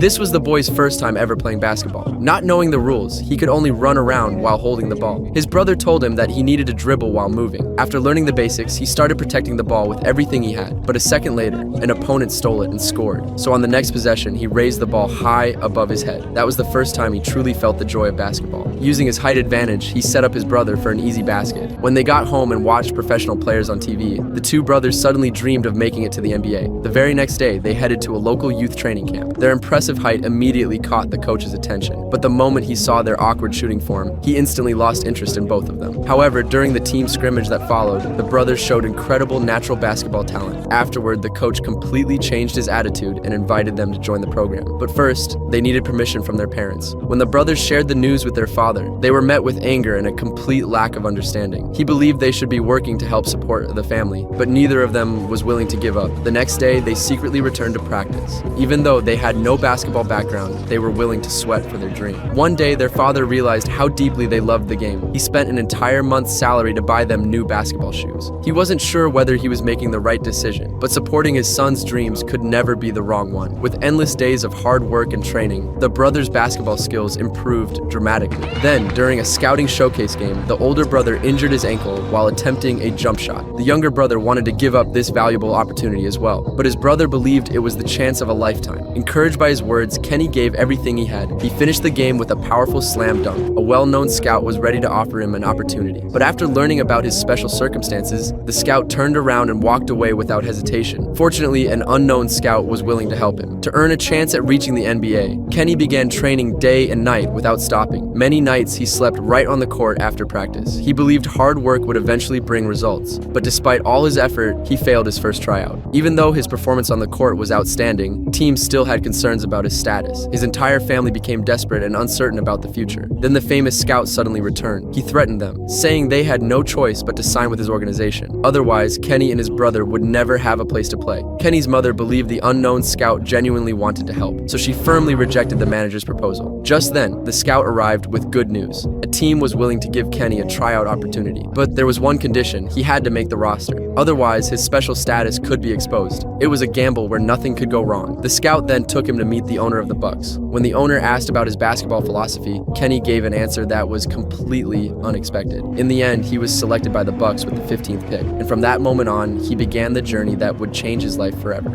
This was the boy's first time ever playing basketball. Not knowing the rules, he could only run around while holding the ball. His brother told him that he needed to dribble while moving. After learning the basics, he started protecting the ball with everything he had. But a second later, an opponent stole it and scored. So on the next possession, he raised the ball high above his head. That was the first time he truly felt the joy of basketball. Using his height advantage, he set up his brother for an easy basket. When they got home and watched professional players on TV, the two brothers suddenly dreamed of making it to the NBA. The very next day, they headed to a local youth training camp. Their impressive height immediately caught the coach's attention, but the moment he saw their awkward shooting form, he instantly lost interest in both of them. However, during the team scrimmage that followed, the brothers showed incredible natural basketball talent. Afterward, the coach completely changed his attitude and invited them to join the program. But first, they needed permission from their parents. When the brothers shared the news with their father, they were met with anger and a complete lack of understanding. He believed they should be working to help support the family, but neither of them was willing to give up. The next day, they secretly returned to practice. Even though they had no basketball background, they were willing to sweat for their dream. One day, their father realized how deeply they loved the game. He spent an entire month's salary to buy them new basketball shoes. He wasn't sure whether he was making the right decision, but supporting his son's dreams could never be the wrong one. With endless days of hard work and training, the brothers' basketball skills improved dramatically. Then, during a scouting showcase game, the older brother injured his ankle while attempting a jump shot. The younger brother wanted to give up this valuable opportunity as well, but his brother believed it was the chance of a lifetime. Encouraged by his words, Kenny gave everything he had. He finished the game with a powerful slam dunk. A well-known scout was ready to offer him an opportunity. But after learning about his special circumstances, the scout turned around and walked away without hesitation. Fortunately, an unknown scout was willing to help him. To earn a chance at reaching the NBA, Kenny began training day and night without stopping. Many nights he slept right on the court after practice. He believed hard work would eventually bring results, but despite all his effort, he failed his first tryout. Even though his performance on the court was outstanding, teams still had concerns about his status. His entire family became desperate and uncertain about the future. Then the famous scout suddenly returned. He threatened them, saying they had no choice but to sign with his organization. Otherwise, Kenny and his brother would never have a place to play. Kenny's mother believed the unknown scout genuinely wanted to help, so she firmly rejected the manager's proposal. Just then, the scout arrived with good news. A team was willing to give Kenny a tryout opportunity, but there was one condition: he had to make the roster. Otherwise, his special status could be exposed. It was a gamble where nothing could go wrong. The scout then took him to meet the owner of the Bucks. When the owner asked about his basketball philosophy, Kenny gave an answer that was completely unexpected. In the end, he was selected by the Bucks with the 15th pick, and from that moment on, he began the journey that would change his life forever.